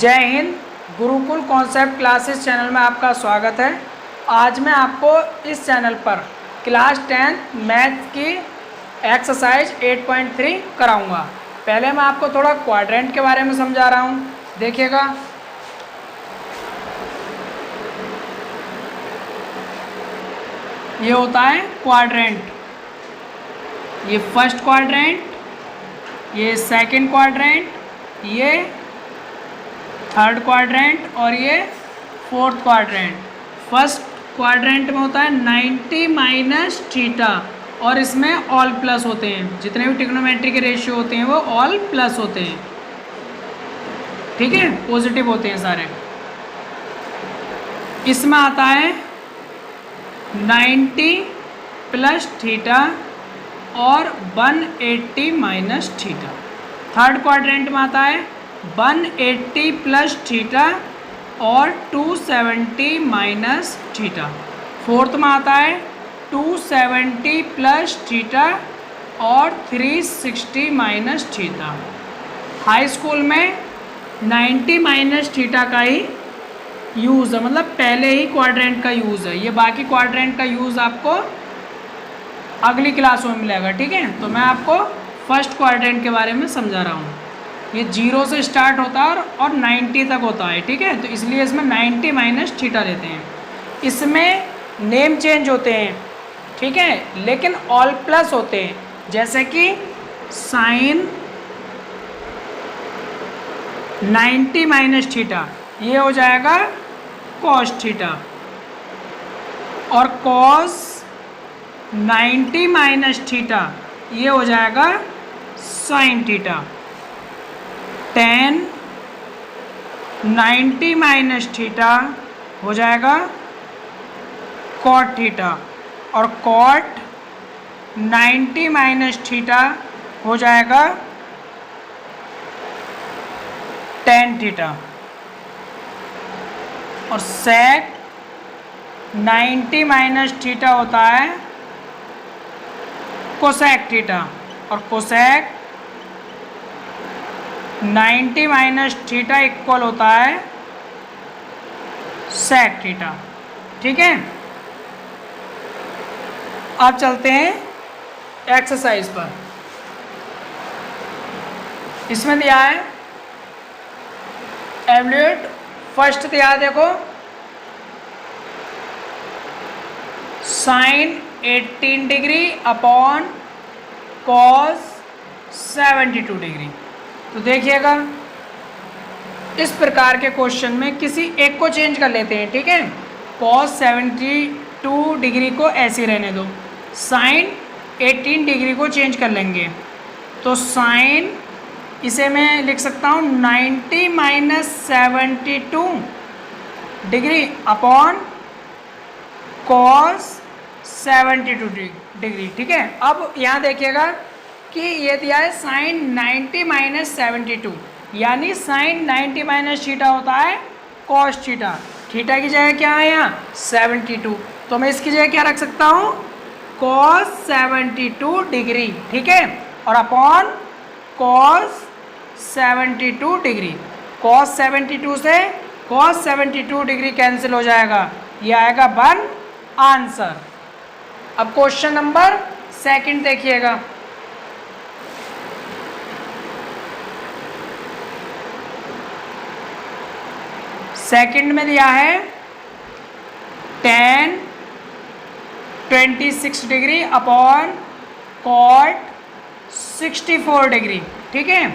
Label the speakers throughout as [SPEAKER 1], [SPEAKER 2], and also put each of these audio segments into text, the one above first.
[SPEAKER 1] जय Hind. Gurukul concept classes channel में आपका स्वागत है। आज मैं आपको इस चैनल पर क्लास 10 मैथ की एक्सरसाइज 8.3 कराऊंगा। पहले मैं आपको थोड़ा क्वाड्रेंट के बारे में समझा रहा हूं, देखिएगा। ये होता है क्वाड्रेंट, ये फर्स्ट क्वाड्रेंट, ये सेकंड क्वाड्रेंट, ये थर्ड क्वाड्रेंट और ये फोर्थ क्वाड्रेंट। फर्स्ट क्वाड्रेंट में होता है 90 माइनस थीटा और इसमें ऑल प्लस होते हैं। जितने भी ट्रिग्नोमेट्री के रेशियो होते हैं वो ऑल प्लस होते हैं, ठीक है, पॉजिटिव होते हैं सारे। इसमें आता है 90 प्लस थीटा और 180 माइनस थीटा। थर्ड क्वाड्रेंट में आता है 180 प्लस थीटा और 270 माइनस थीटा। फोर्थ में आता है 270 प्लस थीटा और 360 माइनस थीटा। हाई स्कूल में 90 माइनस थीटा का ही यूज़ है, मतलब पहले ही क्वाड्रेंट का यूज़ है। ये बाकी क्वाड्रेंट का यूज़ आपको अगली क्लासों में मिलेगा, ठीक है। तो मैं आपको फर्स्ट क्वाड्रेंट के बारे में समझा रहा हूँ। ये 0 से स्टार्ट होता है और 90 तक होता है, ठीक है। तो इसलिए इसमें 90 माइनस थीटा लेते हैं। इसमें नेम चेंज होते हैं, ठीक है, लेकिन ऑल प्लस होते हैं। जैसे कि साइन 90 माइनस थीटा ये हो जाएगा कॉस थीटा, और कॉस 90 माइनस थीटा ये हो जाएगा sine theta. tan 90 minus theta हो जाएगा कॉट थीटा, और कॉट 90 माइनस थीटा हो जाएगा tan थीटा, और sec 90 माइनस थीटा होता है कोसेक थीटा, और कोसेक 90 माइनस थीटा इक्वल होता है सेक थीटा, ठीक है। अब चलते हैं एक्सरसाइज पर। इसमें दिया है एवल्यूएट। फर्स्ट दिया है, देखो, sine 18 degree upon cos 72 degree. तो देखिएगा, इस प्रकार के क्वेश्चन में किसी एक को चेंज कर लेते हैं, ठीक है। कॉस 72 डिग्री को ऐसे रहने दो, साइन 18 डिग्री को चेंज कर लेंगे। तो साइन इसे मैं लिख सकता हूँ 90 minus 72 degree upon cos 72 degree, ठीक है। अब यहाँ देखिएगा कि ये दिया है साइन 90 माइनस 72, यानी साइन 90 माइनस थीटा होता है कॉस थीटा। थीटा की जगह क्या है यहाँ 72, तो मैं इसकी जगह क्या रख सकता हूँ कॉस 72 डिग्री, ठीक है, और अपॉन कॉस 72 डिग्री। कॉस 72 से कॉस 72 डिग्री कैंसिल हो जाएगा, ये आएगा 1 आंसर। अब क्वेश्चन नंबर सेकंड देखिएगा। सेकंड में दिया है tan 26 degree upon cot 64 degree, ठीक है।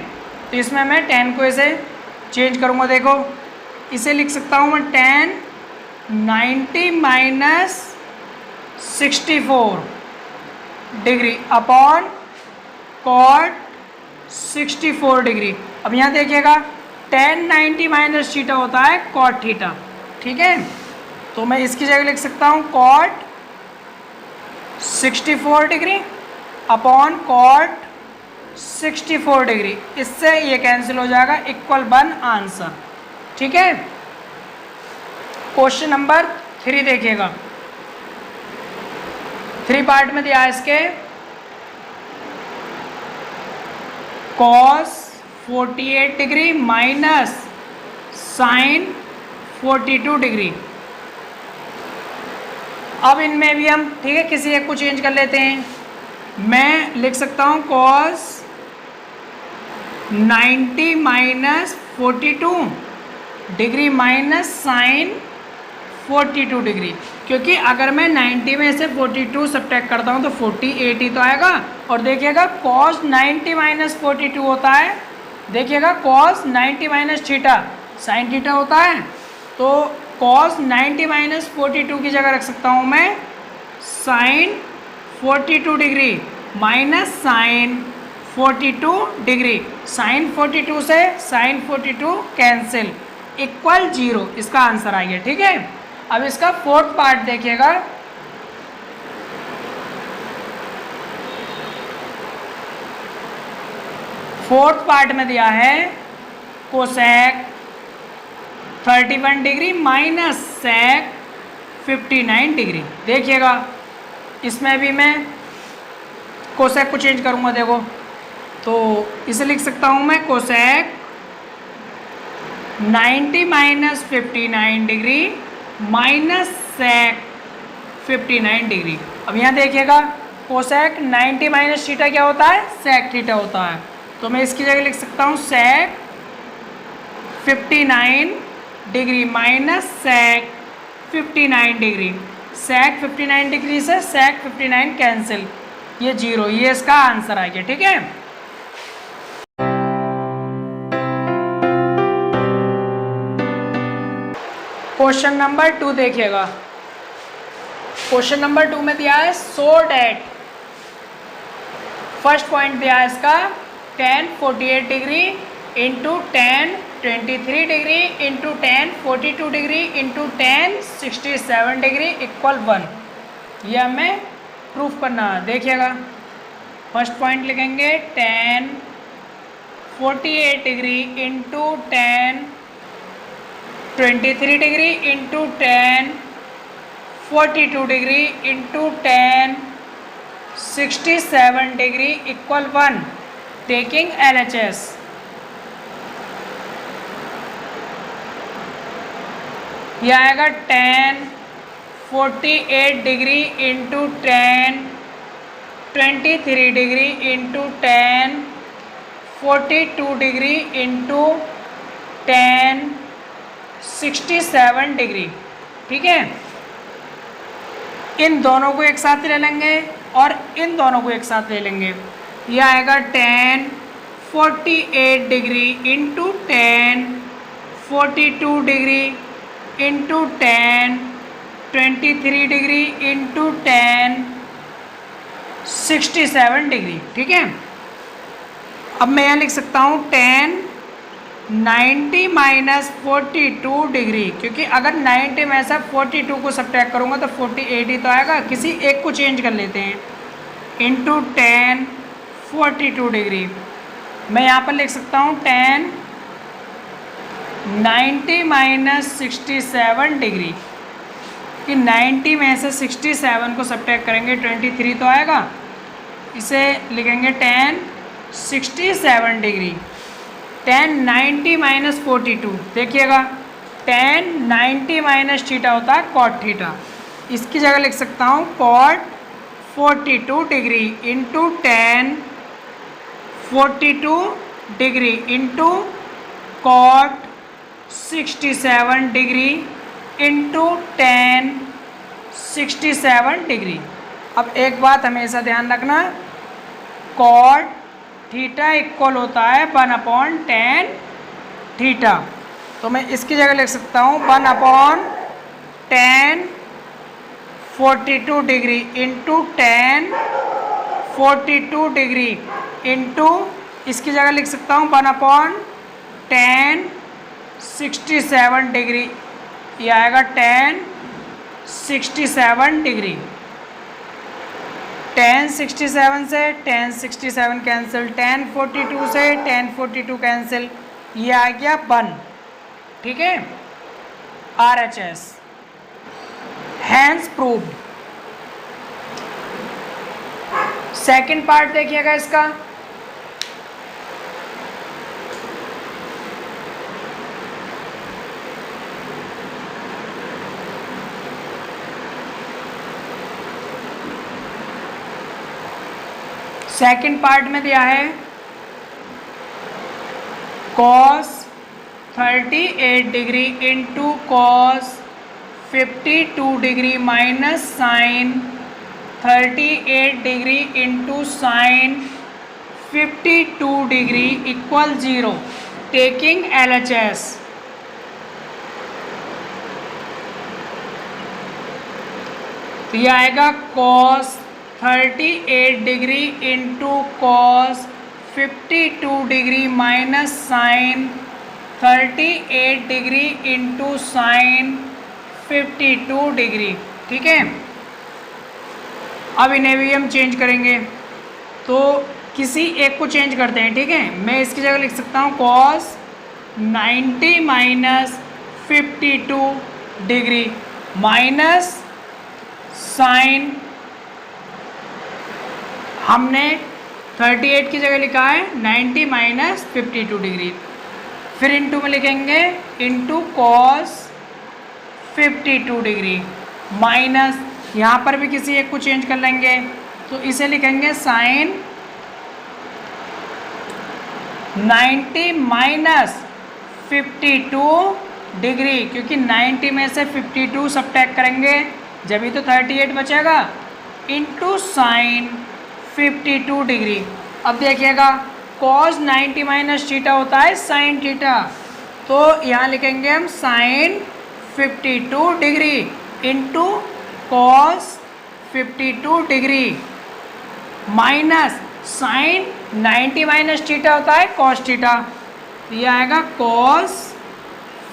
[SPEAKER 1] तो इसमें मैं tan को ऐसे चेंज करूँगा, देखो, इसे लिख सकता हूँ मैं tan 90 minus 64 degree upon cot 64 degree. अब यहाँ देखिएगा tan 90 माइनस थीटा होता है कॉट थीटा, ठीक है। तो मैं इसकी जगह लिख सकता हूँ cot 64 degree upon cot 64 degree. इससे ये कैंसिल हो जाएगा, इक्वल 1 आंसर, ठीक है। क्वेश्चन नंबर 3 देखिएगा। 3 पार्ट में दिया है इसके। Cos 48 degree minus sine 42 degree. अब इनमें भी हम ठीक है किसी एक को चेंज कर लेते हैं। मैं लिख सकता हूँ cos 90 minus 42 degree minus sine 42 degree, क्योंकि अगर मैं 90 में से 42 सब्ट्रैक्ट करता हूँ तो 48 ही तो आएगा। और देखिएगा कॉस 90 माइनस 42 होता है, देखिएगा cos 90 minus theta sine theta होता है, तो कॉस 90 माइनस 42 की जगह रख सकता हूँ मैं sine 42 degree minus sine 42 degree. Sine 42 से साइन 42 कैंसिल इक्वल 0, इसका आंसर आ गया। ठीक है, अब इसका फोर्थ पार्ट देखिएगा। फोर्थ पार्ट में दिया है cosec 31 degree minus sec 59 degree. देखिएगा इसमें भी मैं कोसेक को चेंज करूँगा, देखो तो इसे लिख सकता हूँ मैं cosec 90 minus 59 degree minus sec 59 degree. अब यहाँ देखिएगा कोसेक 90 माइनस थीटा क्या होता है, सेक थीटा होता है, तो मैं इसकी जगह लिख सकता हूँ सेक 59 डिग्री माइनस सेक 59 डिग्री। सेक 59 डिग्री से सेक 59 कैंसिल, ये 0, ये इसका आंसर आ गया। ठीक है, क्वेश्चन नंबर 2 देखिएगा। क्वेश्चन नंबर 2 में दिया है सो डैट, फर्स्ट पॉइंट दिया है इसका tan 48 degree into tan 23 degree into tan 42 degree into tan 67 degree equal 1। यह हमें प्रूफ करना है। देखिएगा फर्स्ट पॉइंट लिखेंगे tan 48 degree into tan 23 degree into tan 42 degree into tan 67 degree equal 1, taking LHS। यह आएगा tan 48 degree into tan 23 degree into tan 42 degree into tan 67 degree. ठीक है, इन दोनों को एक साथ ले लेंगे और इन दोनों को एक साथ ले लेंगे। यह आएगा tan 48 degree into tan 42 degree into tan 23 degree into tan 67 degree. ठीक है, अब मैं यहाँ लिख सकता हूँ tan 90 माइनस 42 डिग्री, क्योंकि अगर 90 में से 42 को सब्ट्रैक्ट करूँगा तो 48 ही तो आएगा, किसी एक को चेंज कर लेते हैं, इंटू tan 42 डिग्री। मैं यहाँ पर लिख सकता हूँ tan 90 माइनस 67 डिग्री, कि 90 में से 67 को सब्ट्रैक्ट करेंगे 23 तो आएगा, इसे लिखेंगे tan 67 डिग्री। tan 90 माइनस 42, देखिएगा tan 90 माइनस थीटा होता है cot थीटा, इसकी जगह लिख सकता हूँ cot 42 degree into tan 42 degree into cot 67 degree into tan 67 degree. अब एक बात हमेशा ध्यान रखना, cot थीटा इक्वल होता है 1/tan थीटा, तो मैं इसकी जगह लिख सकता हूँ 1/tan 42 degree into tan 42 degree into इसकी जगह लिख सकता हूँ 1/tan 67 डिग्री, ये आएगा tan 67 डिग्री। tan 67 से tan 67 कैंसिल, tan 42 से tan 42 कैंसिल, ये आ गया 1। ठीक है, RHS hence proved. Second part देखिएगा इसका, सेकंड पार्ट में दिया है cos 38 degree into cos 52 degree minus sine 38 degree into sine 52 degree equal 0 taking LHS। तो यह आएगा cos 38 degree into cos 52 degree minus sine 38 degree into sine 52 degree. ठीक है, अब इन्हें भी हम चेंज करेंगे, तो किसी एक को चेंज करते हैं। ठीक है, मैं इसकी जगह लिख सकता हूँ cos 90 minus 52 degree minus sine, हमने 38 की जगह लिखा है 90 माइनस 52 डिग्री, फिर इंटू में लिखेंगे इंटू cos 52 डिग्री माइनस, यहाँ पर भी किसी एक को चेंज कर लेंगे, तो इसे लिखेंगे साइन 90 माइनस 52 डिग्री, क्योंकि 90 में से 52 सब्ट्रैक्ट करेंगे जब ही तो 38 बचेगा, इंटू साइन 52 डिग्री। अब देखिएगा cos 90 माइनस थीटा होता है साइन थीटा, तो यहाँ लिखेंगे हम sine 52 degree into cos 52 degree minus sine 90 minus theta होता है cos थीटा, ये आएगा cos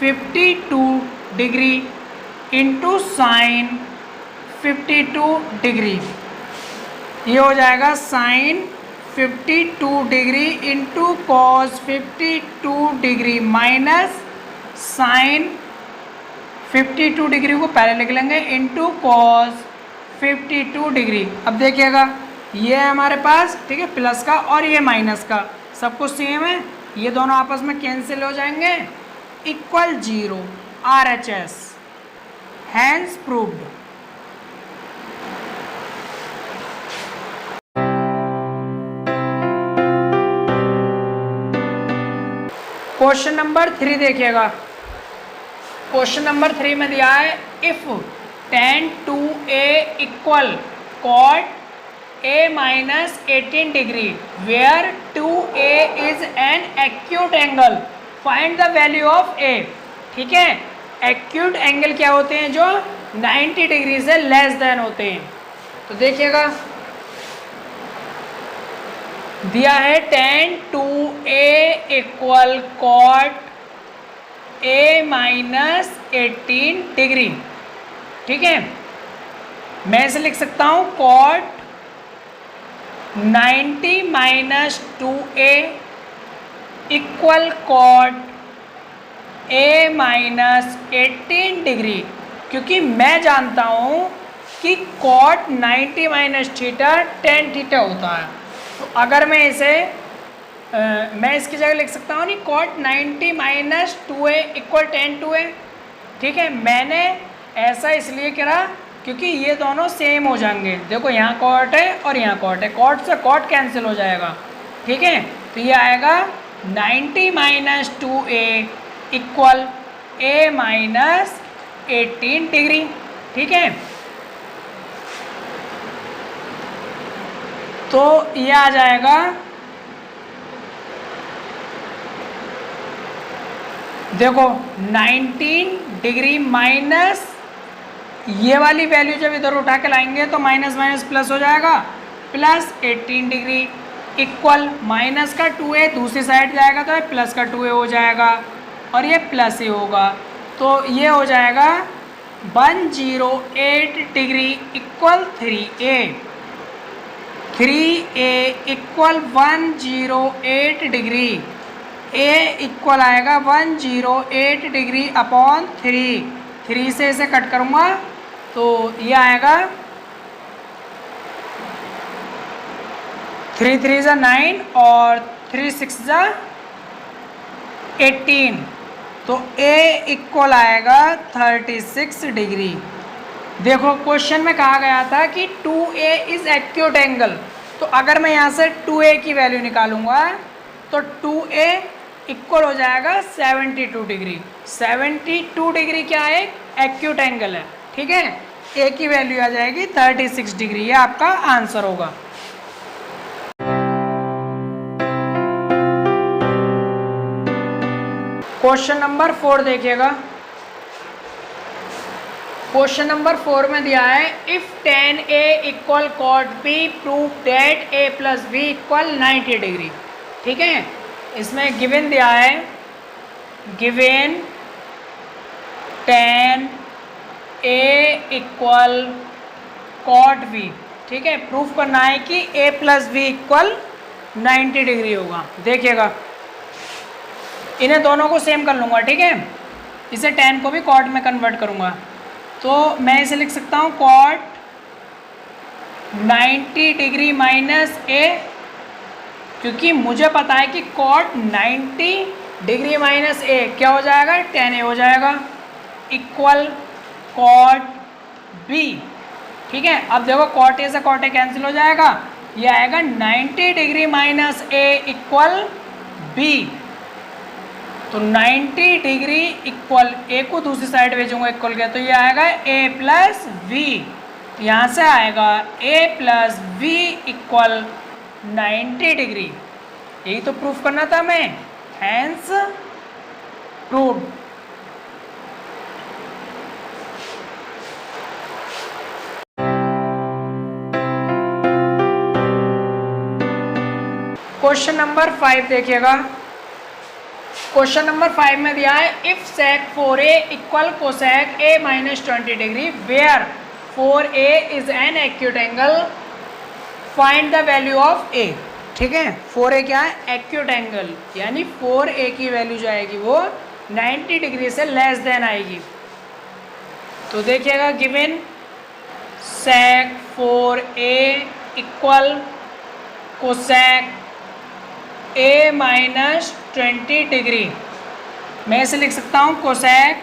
[SPEAKER 1] 52 degree into sine 52 degree, ये हो जाएगा sine 52 degree into cos 52 degree minus sine 52 degree को पहले लिख लेंगे इंटू cos 52 डिग्री। अब देखिएगा ये है हमारे पास, ठीक है, प्लस का और ये माइनस का, सब कुछ सेम है, ये दोनों आपस में कैंसिल हो जाएंगे, equal 0 RHS, hence proved. Question number 3 देखिएगा, क्वेश्चन नंबर 3 में दिया है if tan 2a equal cot a minus 18 degree where 2a is an acute angle find the value of a। ठीक है, एक्यूट एंगल क्या होते हैं, जो 90 डिग्री से लेस देन होते हैं। तो देखिएगा दिया है tan 2a equal cot a minus 18 degree. ठीक है, मैं इसे लिख सकता हूँ cot 90 minus 2a equal cot a minus 18 degree, क्योंकि मैं जानता हूँ कि cot 90 minus theta tan theta होता है। तो अगर मैं इसे मैं इसकी जगह लिख सकता हूँ नहीं cot 90 minus 2a equal tan 2a। ठीक है, मैंने ऐसा इसलिए करा क्योंकि ये दोनों सेम हो जाएंगे। देखो यहाँ cot है और यहाँ cot है, cot से cot कैंसिल हो जाएगा। ठीक है, तो ये आएगा 90 minus 2a equal a minus 18 degree. ठीक है, तो ये आ जाएगा, देखो 19 डिग्री माइनस ये वाली वैल्यू जब इधर उठा के लाएंगे तो माइनस माइनस प्लस हो जाएगा, प्लस 18 डिग्री इक्वल माइनस का 2a दूसरी साइड जाएगा तो प्लस का 2a हो जाएगा और ये प्लस ही होगा। तो ये हो जाएगा 108 degree equal 3a, 3a equal 108 degree, a equal आएगा 108 डिग्री अपॉन 3 से इसे कट करूँगा तो ये आएगा 3 3 ज़ा 9 और 3 6 ज़ा 18, तो a इक्वल आएगा 36 डिग्री। देखो क्वेश्चन में कहा गया था कि 2a इज एक्यूट एंगल, तो अगर मैं यहाँ से 2a की वैल्यू निकालूंगा तो 2a इक्वल हो जाएगा 72 डिग्री। 72 डिग्री क्या है? एक्यूट एंगल है, ठीक है। a की वैल्यू आ जाएगी 36 डिग्री, ये आपका आंसर होगा। क्वेश्चन नंबर 4 देखिएगा। क्वेश्चन नंबर 4 में दिया है if tan a equal cot b prove that a plus B equal 90 degree, ठीक है। इसमें गिवन दिया है, given tan a equal cot b, ठीक है। प्रूफ करना है कि a plus B equal 90 degree होगा। देखिएगा, इन्हें दोनों को सेम कर लूँगा, ठीक है। इसे tan को भी cot में कन्वर्ट करूँगा, तो मैं इसे लिख सकता हूँ cot 90 डिग्री माइनस a, क्योंकि मुझे पता है कि cot 90 डिग्री माइनस a क्या हो जाएगा? tan a हो जाएगा, इक्वल cot b, ठीक है। अब देखो cot a से cot a कैंसिल हो जाएगा, ये आएगा 90 degree minus a equal b। तो 90 डिग्री इक्वल a को दूसरी साइड भेजूंगा इक्वल के, तो ये आएगा a प्लस वी। यहाँ से आएगा a plus V equal 90 degree. यही तो प्रूफ करना था हमें, हैंस प्रूव्ड। क्वेश्चन नंबर 5 देखिएगा। क्वेश्चन नंबर 5 में दिया है if sec 4a equal cosec a minus 20 degree where 4a is an acute angle, find the value of a, ठीक है। 4a क्या है? एक्यूट एंगल, यानी 4a की वैल्यू जो आएगी वो 90 डिग्री से लेस देन आएगी। तो देखिएगा, given sec 4a equal cosec a minus 20 degree, मैं इसे लिख सकता हूँ cosec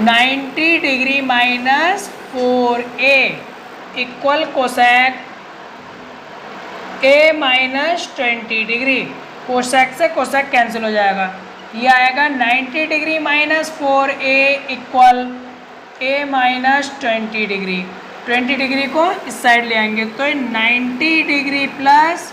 [SPEAKER 1] 90 degree minus 4a equal cosec a minus 20 degree. Cosec से कोसेक कैंसिल हो जाएगा, ये आएगा 90 degree minus 4a equal a minus 20 degree. 20 degree को इस साइड ले आएंगे तो 90 डिग्री प्लस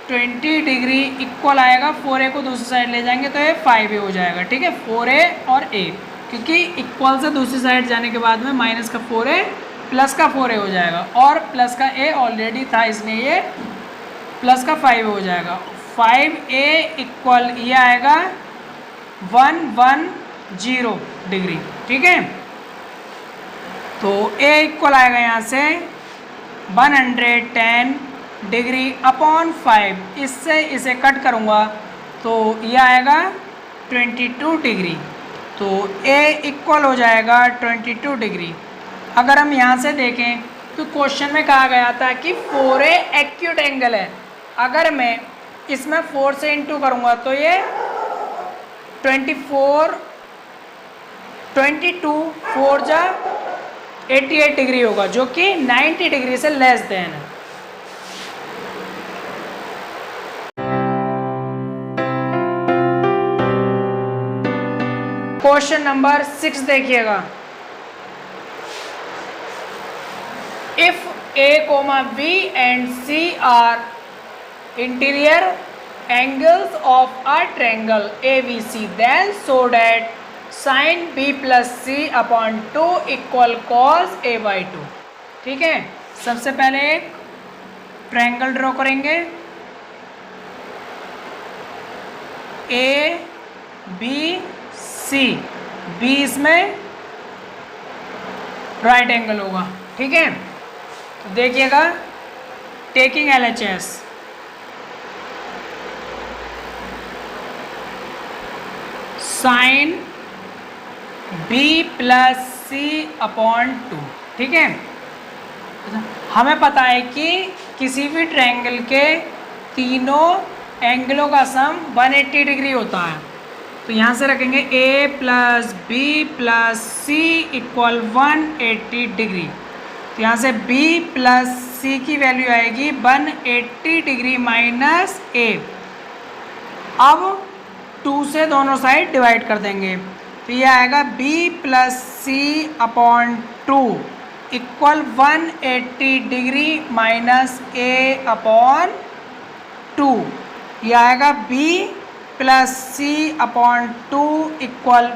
[SPEAKER 1] 20 डिग्री इक्वल आएगा 4a को दूसरी साइड ले जाएंगे तो ये 5a हो जाएगा, ठीक है। 4a और a, क्योंकि इक्वल से दूसरी साइड जाने के बाद में माइनस का 4a प्लस का 4a हो जाएगा, और प्लस का a ऑलरेडी था इसलिए ये प्लस का 5a हो जाएगा। 5a इक्वल ये आएगा 110 डिग्री, ठीक है। तो a इक्वल आएगा यहाँ से 110 डिग्री अपॉन 5, इससे इसे कट करूँगा तो ये आएगा 22 डिग्री। तो a इक्वल हो जाएगा 22 डिग्री। अगर हम यहाँ से देखें तो क्वेश्चन में कहा गया था कि 4a एक्यूट एंगल है। अगर मैं इसमें 4 से इंटू करूँगा तो ये 22 4 जा 88 डिग्री होगा, जो कि 90 डिग्री से लेस देन है। क्वेश्चन नंबर 6 देखिएगा। If a, b and c are interior angles of a triangle ABC, then show that sine b plus c upon 2 equal cos a by 2, ठीक है। सबसे पहले एक ट्रायंगल ड्रॉ करेंगे, ABC, B इसमें right angle होगा, ठीक है। तो देखिएगा, taking LHS, sine B plus C upon 2, ठीक है। हमें पता है कि किसी भी ट्रायंगल के तीनों एंगलों का सम 180 डिग्री होता है। तो यहाँ से रखेंगे a plus B plus C equal 180 degree. तो यहाँ से b प्लस सी की वैल्यू आएगी 180 डिग्री माइनस a। अब 2 से दोनों साइड डिवाइड कर देंगे, तो ये आएगा b plus C upon 2 equal 180 degree minus a upon 2। ये आएगा b plus C upon 2 equal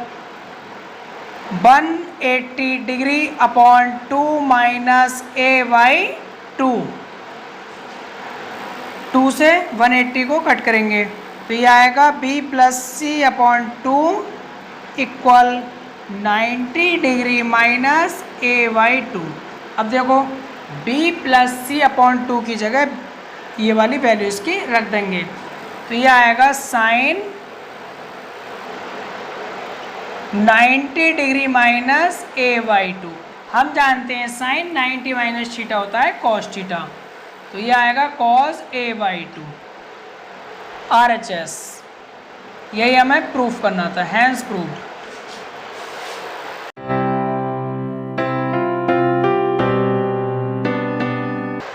[SPEAKER 1] 180 degree upon 2 minus a by 2। 2 से 180 को कट करेंगे, तो ये आएगा b plus C upon 2 equal 90 degree minus a by 2। अब देखो b प्लस सी अपॉन 2 की जगह ये वाली वैल्यू इसकी रख देंगे, तो ये आएगा sine 90 degree minus a by 2। हम जानते हैं साइन 90 माइनस थीटा होता है कॉस थीटा, तो ये आएगा कॉस a बाई 2 RHS। यही हमें प्रूफ करना था, हैंस प्रूफ।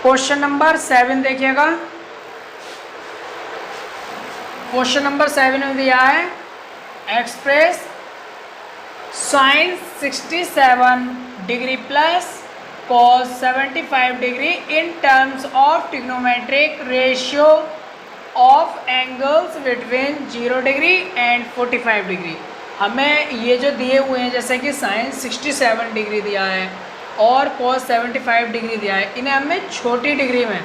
[SPEAKER 1] क्वेश्चन नंबर 7 देखिएगा। क्वेश्चन नंबर 7 में दिया है express sine 67 degree plus cos 75 degree in terms of trigonometric ratio of angles between 0 degree and 45 degree. हमें ये जो दिए हुए हैं, जैसे कि साइन 67 डिग्री दिया है और कॉस 75 डिग्री दिया है, इन्हें हमें छोटी डिग्री में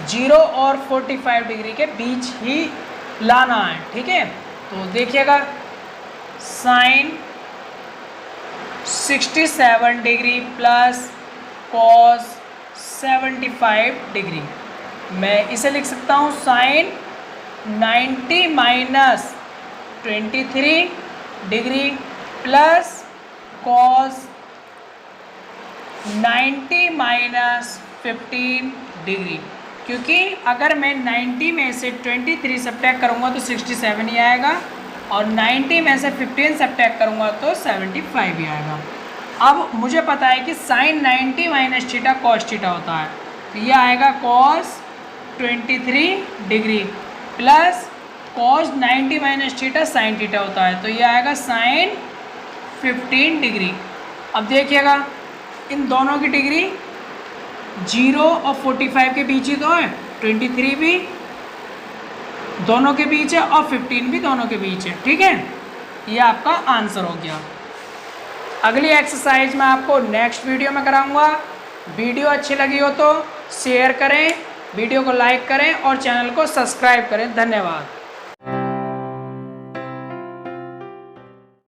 [SPEAKER 1] 0 और 45 डिग्री के बीच ही लाना है, ठीक है। तो देखिएगा sine 67 degree plus cos 75 degree, मैं इसे लिख सकता हूँ sine 90 minus 23 degree plus cos 90 minus 15 degree, क्योंकि अगर मैं 90 में से 23 सब्ट्रैक्ट करूँगा तो 67 ही आएगा और 90 में से 15 सब्ट्रैक्ट करूँगा तो 75 ही आएगा। अब मुझे पता है कि sine 90 minus theta cos theta होता है, तो ये आएगा cos 23 degree plus cos 90 minus theta sine theta होता है, तो ये आएगा साइन 15 डिग्री। अब देखिएगा इन दोनों की डिग्री 0 और 45 के बीच ही तो है, 23 भी दोनों के बीच है और 15 भी दोनों के बीच है, ठीक है। ये आपका आंसर हो गया। अगली एक्सरसाइज मैं आपको नेक्स्ट वीडियो में कराऊंगा। वीडियो अच्छी लगी हो तो शेयर करें, वीडियो को लाइक करें और चैनल को सब्सक्राइब करें। धन्यवाद।